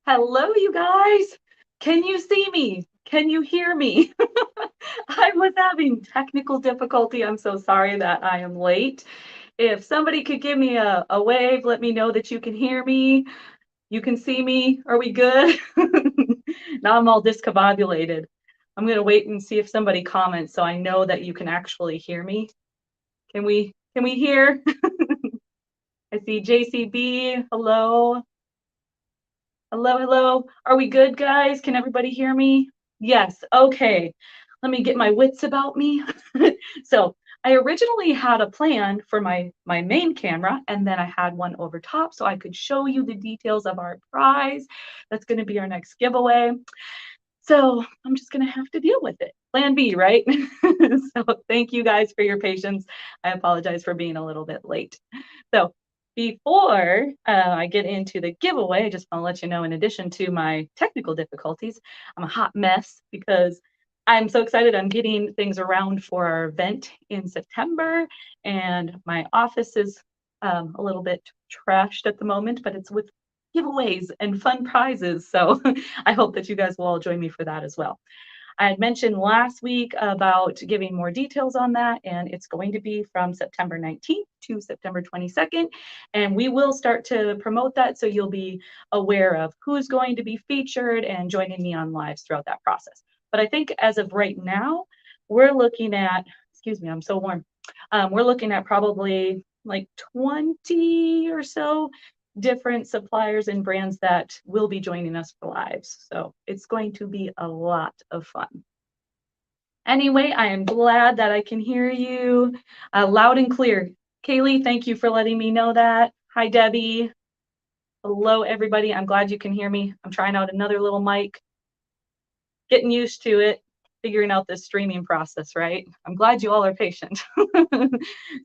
Hello, you guys. Can you see me? Can you hear me? I was having technical difficulty. I'm so sorry that I am late. If somebody could give me a wave, let me know that you can hear me. You can see me. Are we good? Now I'm all discombobulated. I'm going to wait and see if somebody comments so I know that you can actually hear me. Can we hear? I see JCB. Hello. Hello, hello. Are we good, guys? Can everybody hear me? Yes. Okay. Let me get my wits about me. So I originally had a plan for my main camera, and then I had one over top so I could show you the details of our prize. That's going to be our next giveaway. So I'm just going to have to deal with it. Plan B, right? So thank you guys for your patience. I apologize for being a little bit late. So before I get into the giveaway, I just want to let you know, in addition to my technical difficulties, I'm a hot mess because I'm so excited. I'm getting things around for our event in September, and my office is a little bit trashed at the moment, but it's with giveaways and fun prizes. So I hope that you guys will all join me for that as well. I had mentioned last week about giving more details on that, and it's going to be from September 19th to September 22nd. And we will start to promote that so you'll be aware of who's going to be featured and joining me on lives throughout that process. But I think as of right now, we're looking at, excuse me, I'm so warm. We're looking at probably like 20 or so different suppliers and brands that will be joining us for lives. So it's going to be a lot of fun. Anyway, I am glad that I can hear you loud and clear. Kaylee, thank you for letting me know that. Hi, Debbie. Hello, everybody. I'm glad you can hear me. I'm trying out another little mic, getting used to it, figuring out this streaming process, right? I'm glad you all are patient.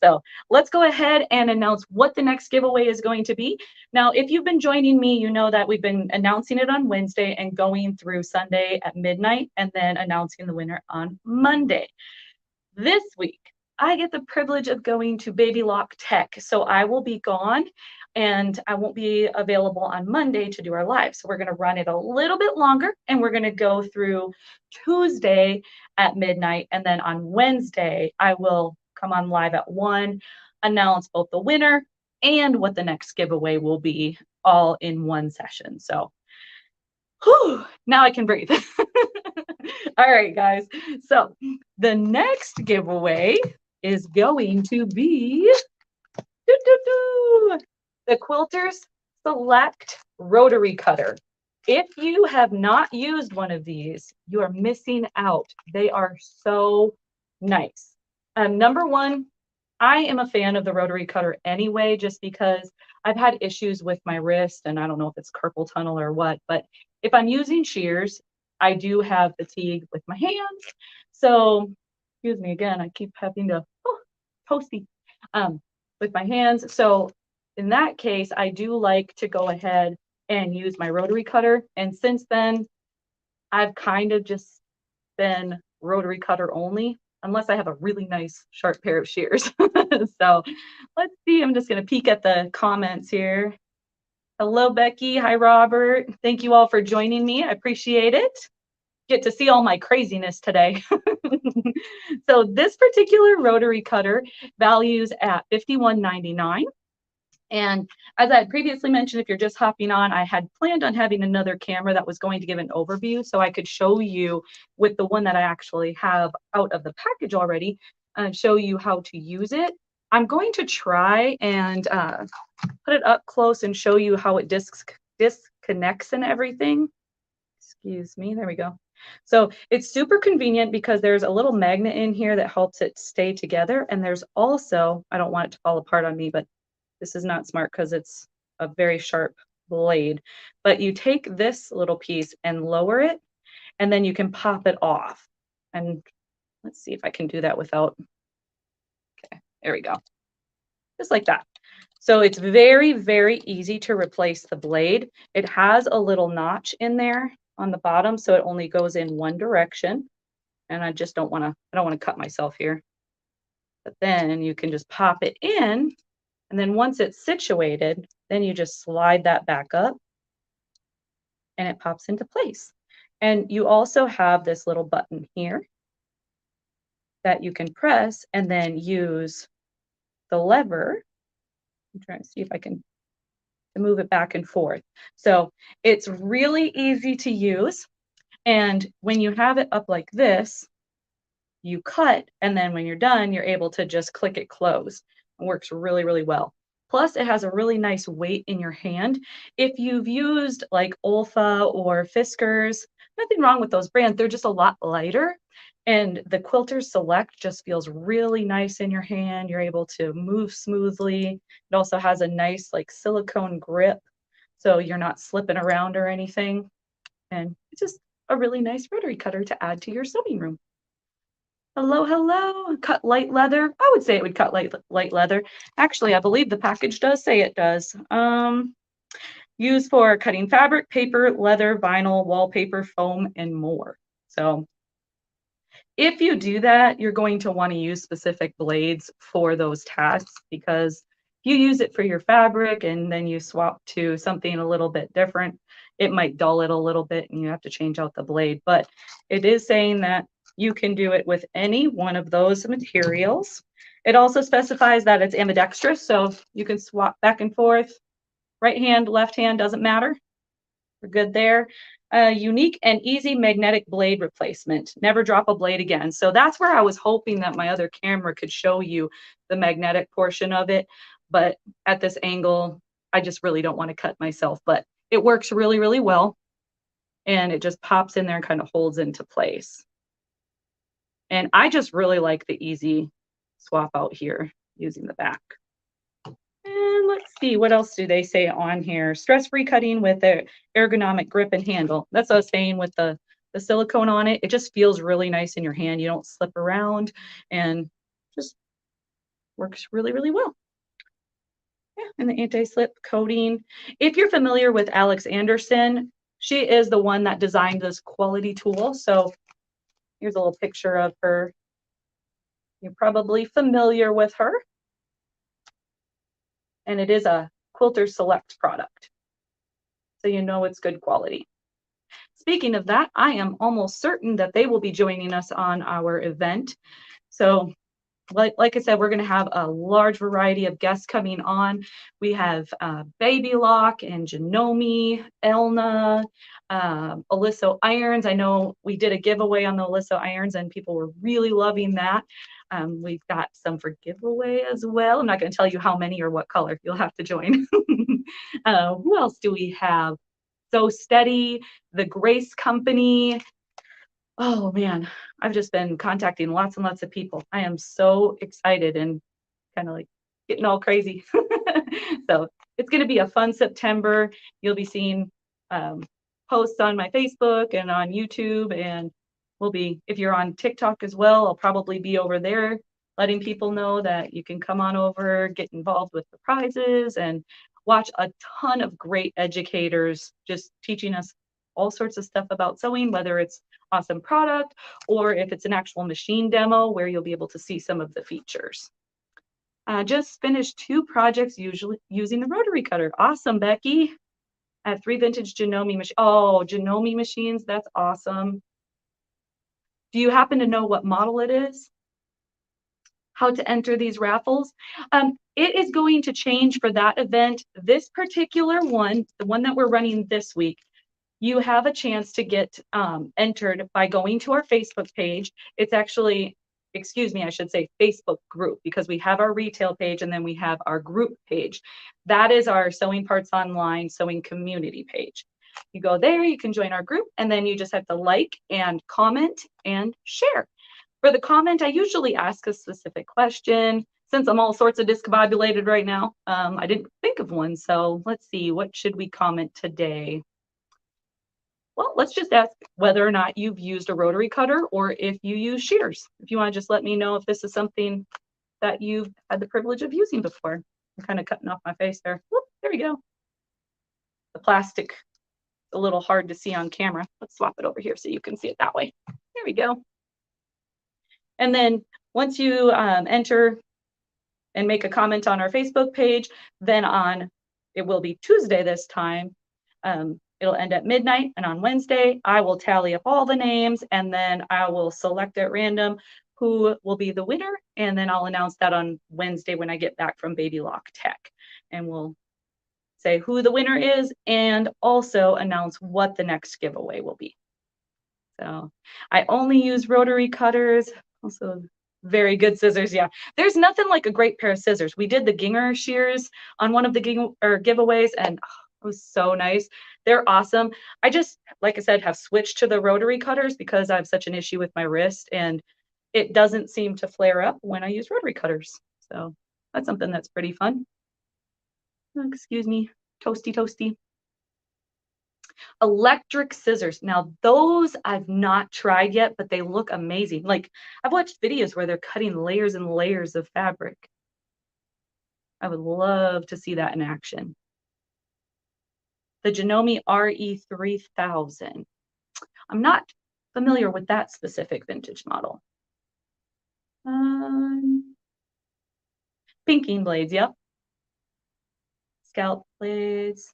So let's go ahead and announce what the next giveaway is going to be. Now, if you've been joining me, you know that we've been announcing it on Wednesday and going through Sunday at midnight, and then announcing the winner on Monday. This week, I get the privilege of going to Baby Lock Tech. So I will be gone and I won't be available on Monday to do our live. So we're going to run it a little bit longer, and we're going to go through Tuesday at midnight. And then on Wednesday, I will come on live at 1, announce both the winner and what the next giveaway will be, all in one session. So whew, now I can breathe. All right, guys. So the next giveaway is going to be the Quilters Select Rotary Cutter. If you have not used one of these, you are missing out. They are so nice. Number one, I am a fan of the rotary cutter anyway, just because I've had issues with my wrist, and I don't know if it's carpal tunnel or what, but if I'm using shears, I do have fatigue with my hands. So, excuse me again, I keep having to, toasty, with my hands. So in that case, I do like to go ahead and use my rotary cutter. And since then, I've kind of just been rotary cutter only, unless I have a really nice sharp pair of shears. So let's see. I'm just going to peek at the comments here. Hello, Becky. Hi, Robert. Thank you all for joining me. I appreciate it. Get to see all my craziness today. So this particular rotary cutter values at $51.99. And as I had previously mentioned, if you're just hopping on, I had planned on having another camera that was going to give an overview so I could show you with the one that I actually have out of the package already, show you how to use it. I'm going to try and put it up close and show you how it disconnects and everything. Excuse me, there we go. So it's super convenient because there's a little magnet in here that helps it stay together. And there's also, I don't want it to fall apart on me, but this is not smart because it's a very sharp blade. But you take this little piece and lower it, and then you can pop it off. And let's see if I can do that without, okay, there we go. Just like that. So it's very, very easy to replace the blade. It has a little notch in there on the bottom, so it only goes in one direction. And I just don't want to cut myself here. But then you can just pop it in, and then once it's situated, then you just slide that back up. and it pops into place. And you also have this little button here that you can press and then use the lever. I'm trying to see if I can move it back and forth. So it's really easy to use. And when you have it up like this, you cut, and then when you're done, you're able to just click it close. It works really, really well. Plus, it has a really nice weight in your hand. If you've used like Olfa or Fiskars, nothing wrong with those brands. They're just a lot lighter. And the Quilter Select just feels really nice in your hand. You're able to move smoothly. It also has a nice like silicone grip, so you're not slipping around or anything. And it's just a really nice rotary cutter to add to your sewing room. Hello, hello. Cut light leather. I would say it would cut light leather. Actually, I believe the package does say it does. Used for cutting fabric, paper, leather, vinyl, wallpaper, foam, and more. So if you do that, you're going to want to use specific blades for those tasks, because if you use it for your fabric and then you swap to something a little bit different, it might dull it a little bit and you have to change out the blade. But it is saying that you can do it with any one of those materials. It also specifies that it's ambidextrous, so you can swap back and forth. Right hand, left hand, doesn't matter. We're good there. Unique and easy magnetic blade replacement. Never drop a blade again. So that's where I was hoping that my other camera could show you the magnetic portion of it. But at this angle, I just really don't want to cut myself. But it works really, really well. And it just pops in there and kind of holds into place. And I just really like the easy swap out here using the back. And let's see, what else do they say on here? Stress-free cutting with the ergonomic grip and handle. That's what I was saying with the silicone on it. It just feels really nice in your hand. You don't slip around and just works really, really well. Yeah, and the anti-slip coating. If you're familiar with Alex Anderson, she is the one that designed this quality tool. So here's a little picture of her. You're probably familiar with her. And it is a Quilter Select product, so you know it's good quality. Speaking of that, I am almost certain that they will be joining us on our event. So like I said, we're going to have a large variety of guests coming on. We have Baby Lock and Janome, Elna, Alysso Irons. I know we did a giveaway on the Alysso Irons and people were really loving that. We've got some for giveaway as well. I'm not going to tell you how many or what color. You'll have to join. Who else do we have? So Steady, the Grace Company. Oh man, I've just been contacting lots and lots of people. I am so excited and kind of like getting all crazy. So it's going to be a fun September. You'll be seeing posts on my Facebook and on YouTube, and we'll be, if you're on TikTok as well, I'll probably be over there letting people know that you can come on over, get involved with the prizes, and watch a ton of great educators just teaching us all sorts of stuff about sewing, whether it's awesome product or if it's an actual machine demo where you'll be able to see some of the features. Just finished 2 projects usually using the rotary cutter. Awesome, Becky. I have 3 vintage Janome machines. Oh, Janome machines, that's awesome. Do you happen to know what model it is? How to enter these raffles? It is going to change for that event. This particular one, the one that we're running this week, you have a chance to get entered by going to our Facebook page. It's actually, excuse me, I should say Facebook group, because we have our retail page and then we have our group page. That is our Sewing Parts Online sewing community page. You go there, you can join our group, and then you just have to like and comment and share. For the comment, I usually ask a specific question. Since I'm all sorts of discombobulated right now, I didn't think of one. So let's see, what should we comment today? Well, let's just ask whether or not you've used a rotary cutter or if you use shears. If you want to just let me know if this is something that you've had the privilege of using before. I'm kind of cutting off my face there. Whoop, there we go. The plastic, a little hard to see on camera. Let's swap it over here so you can see it that way. There we go. And then once you enter and make a comment on our Facebook page, then on, it will be Tuesday this time, It'll end at midnight, and on Wednesday, I will tally up all the names, and then I will select at random who will be the winner, and then I'll announce that on Wednesday when I get back from Baby Lock Tech, and we'll say who the winner is and also announce what the next giveaway will be. So I only use rotary cutters, also very good scissors. Yeah, there's nothing like a great pair of scissors. We did the Ginger shears on one of the giveaways, and it was so nice. They're awesome. I just, like I said, have switched to the rotary cutters because I have such an issue with my wrist, and it doesn't seem to flare up when I use rotary cutters. So that's something that's pretty fun. Oh, excuse me, toasty, toasty. Electric scissors. Now, those I've not tried yet, but they look amazing. Like, I've watched videos where they're cutting layers and layers of fabric. I would love to see that in action. The Janome RE3000. I'm not familiar with that specific vintage model. Pinking blades, yep. Scalp blades.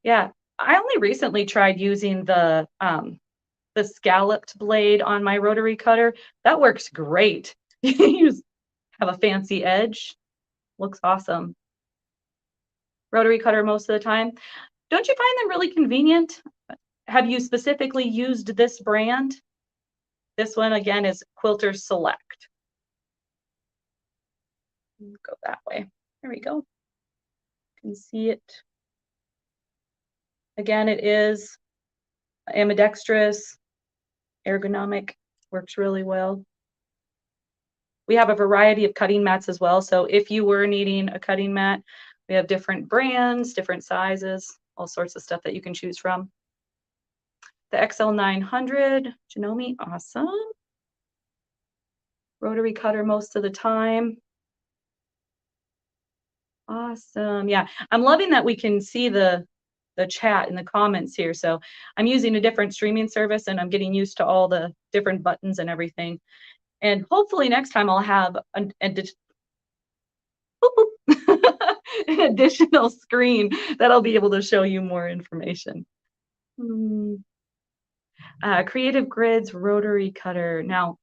Yeah, I only recently tried using the scalloped blade on my rotary cutter. That works great. You just have a fancy edge. Looks awesome. Rotary cutter most of the time. Don't you find them really convenient? Have you specifically used this brand? This one again is Quilter Select. Go that way. There we go. You can see it. Again, it is ambidextrous, ergonomic, works really well. We have a variety of cutting mats as well. So if you were needing a cutting mat, we have different brands, different sizes, all sorts of stuff that you can choose from. The XL900, Janome, awesome. Rotary cutter most of the time. Awesome. Yeah, I'm loving that we can see the chat in the comments here. So I'm using a different streaming service and I'm getting used to all the different buttons and everything. And hopefully next time I'll have an additional screen that I'll be able to show you more information. Creative Grids rotary cutter. Now,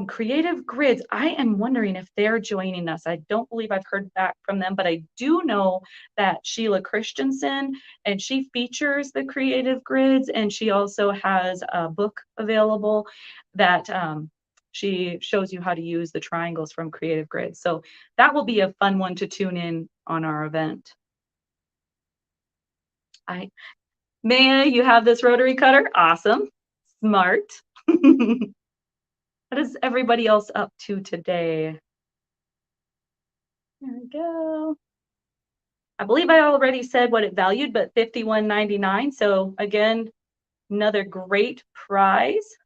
Creative Grids, I am wondering if they're joining us. I don't believe I've heard back from them, but I do know that Sheila Christensen, and she features the Creative Grids, and she also has a book available that she shows you how to use the triangles from Creative Grids. So that will be a fun one to tune in on our event. May you have this rotary cutter? Awesome. Smart. What is everybody else up to today? There we go. I believe I already said what it valued, but $51.99. So again, another great prize.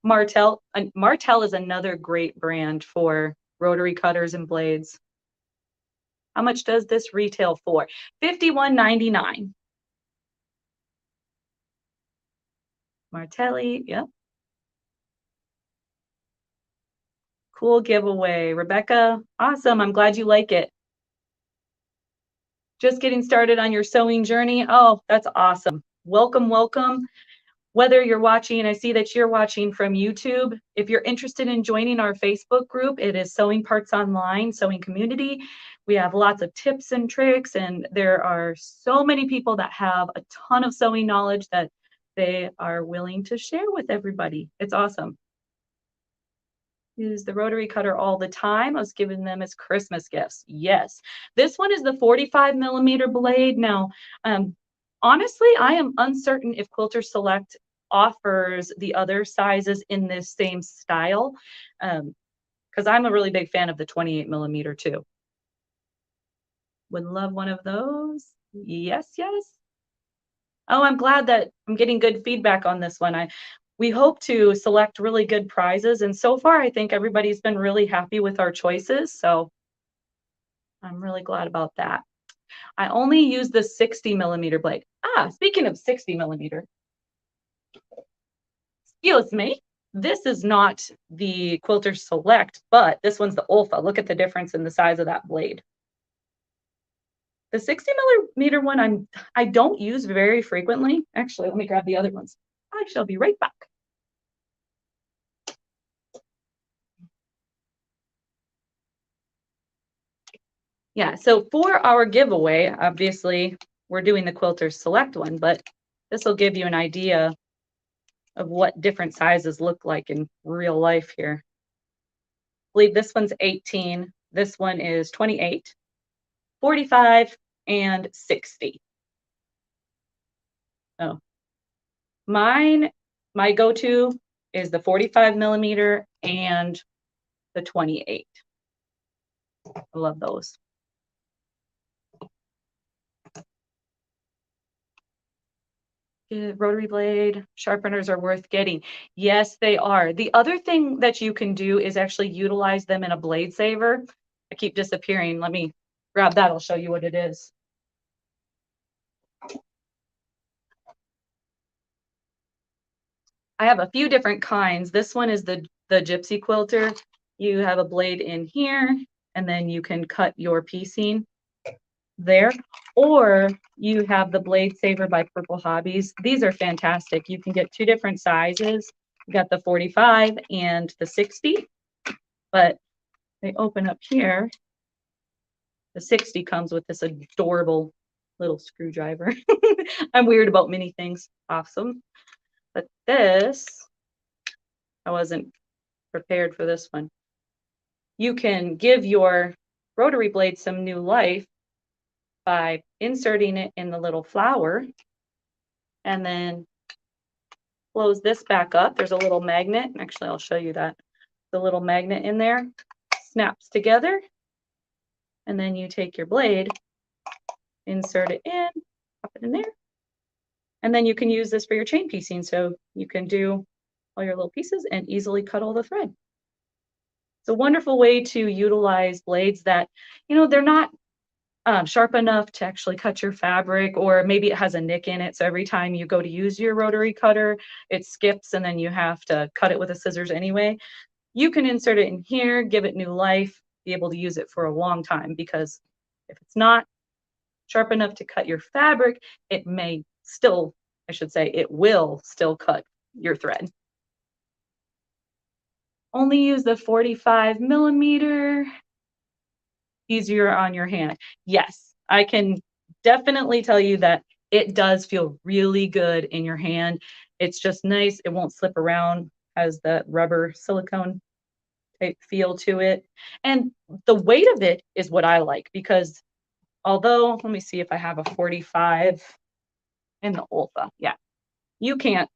Martel is another great brand for rotary cutters and blades. How much does this retail for? $51.99. Martelli, yep. Cool giveaway. Rebecca, awesome. I'm glad you like it. Just getting started on your sewing journey. Oh, that's awesome. Welcome, welcome. Whether you're watching, I see that you're watching from YouTube. If you're interested in joining our Facebook group, it is Sewing Parts Online, Sewing Community. We have lots of tips and tricks, and there are so many people that have a ton of sewing knowledge that they are willing to share with everybody. It's awesome. Use the rotary cutter all the time. I was giving them as Christmas gifts. Yes. This one is the 45mm blade. Now, honestly, I am uncertain if Quilter Select offers the other sizes in this same style, because I'm a really big fan of the 28mm too. Would love one of those. Yes, yes. Oh, I'm glad that I'm getting good feedback on this one. We hope to select really good prizes, and so far I think everybody's been really happy with our choices, so I'm really glad about that. I only use the 60mm blade. Speaking of 60mm, excuse me, this is not the Quilter Select, but this one's the Olfa. Look at the difference in the size of that blade. The 60 millimeter one I don't use very frequently. Actually, let me grab the other ones. I shall be right back. Yeah, so for our giveaway, obviously we're doing the Quilter Select one, but this will give you an idea of what different sizes look like in real life here. I believe this one's 18, this one is 28, 45, and 60. Oh, my go-to is the 45 millimeter and the 28. I love those. Rotary blade sharpeners are worth getting. Yes, they are. The other thing that you can do is actually utilize them in a blade saver. I keep disappearing. Let me grab that. I'll show you what it is. I have a few different kinds. This one is the gypsy quilter. You have a blade in here, and then you can cut your piecing there, or you have the blade saver by Purple Hobbies. These are fantastic. You can get two different sizes. You got the 45 and the 60, but they open up here. The 60 comes with this adorable little screwdriver. I'm weird about many things. Awesome. But this, I wasn't prepared for this one. You can give your rotary blade some new life by inserting it in the little flower and then close this back up. There's a little magnet. Actually, I'll show you that. The little magnet in there snaps together, and then you take your blade, insert it in, pop it in there, and then you can use this for your chain piecing. So you can do all your little pieces and easily cut all the thread. It's a wonderful way to utilize blades that, they're not sharp enough to actually cut your fabric, or maybe it has a nick in it. So every time you go to use your rotary cutter, it skips and then you have to cut it with the scissors anyway. You can insert it in here, give it new life, be able to use it for a long time, because if it's not sharp enough to cut your fabric, it may still, I should say, it will still cut your thread. Only use the 45 millimeter. Easier on your hand. Yes, I can definitely tell you that it does feel really good in your hand. It's just nice. It won't slip around, has that rubber silicone type feel to it. And the weight of it is what I like, because although, let me see if I have a 45 in the Olfa. Yeah, you can't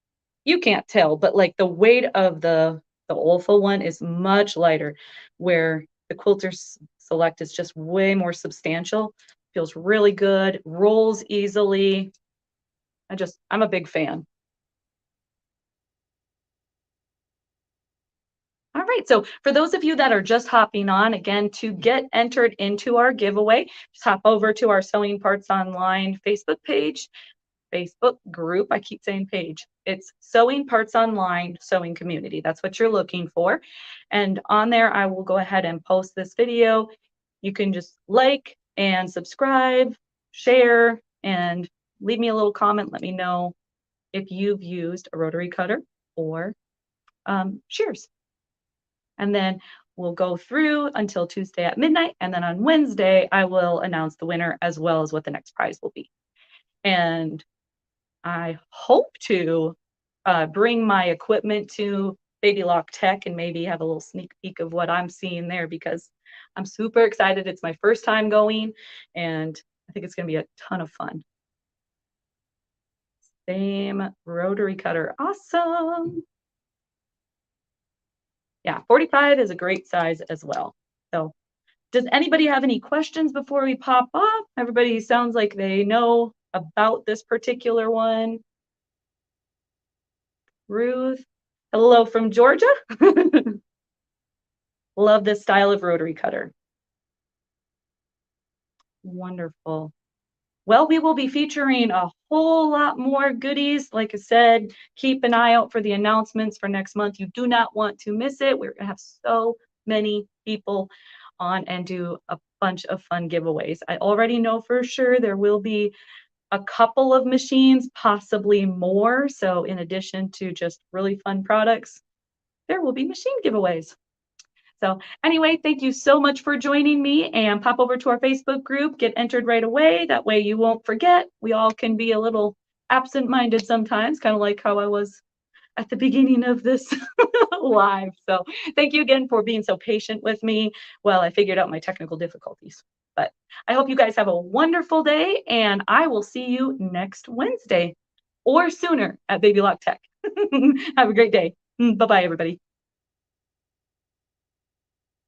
tell, but like the weight of the Olfa one is much lighter, where the Quilter Select is just way more substantial. Feels really good, rolls easily. I'm a big fan. All right, so for those of you that are just hopping on, again, to get entered into our giveaway, just hop over to our Sewing Parts Online Facebook page, Facebook group. I keep saying page. It's Sewing Parts Online Sewing Community. That's what you're looking for. And on there, I will go ahead and post this video. You can just like and subscribe, share, and leave me a little comment. Let me know if you've used a rotary cutter or shears. And then we'll go through until Tuesday at midnight. And then on Wednesday, I will announce the winner as well as what the next prize will be. And I hope to bring my equipment to Baby Lock Tech and maybe have a little sneak peek of what I'm seeing there, because I'm super excited. It's my first time going, and I think it's going to be a ton of fun. Same rotary cutter. Awesome. Yeah, 45 is a great size as well. So does anybody have any questions before we pop off? Everybody sounds like they know about this particular one. Ruth, hello from Georgia. Love this style of rotary cutter. Wonderful. Well, we will be featuring a whole lot more goodies. Like I said, keep an eye out for the announcements for next month. You do not want to miss it. We're going to have so many people on and do a bunch of fun giveaways. I already know for sure there will be a couple of machines, possibly more. So in addition to just really fun products, there will be machine giveaways. So anyway, thank you so much for joining me, and pop over to our Facebook group, get entered right away. That way you won't forget. We all can be a little absent-minded sometimes, kind of like how I was at the beginning of this live. So thank you again for being so patient with me while I figured out my technical difficulties. But I hope you guys have a wonderful day, and I will see you next Wednesday or sooner at Baby Lock Tech. Have a great day. Bye-bye, everybody.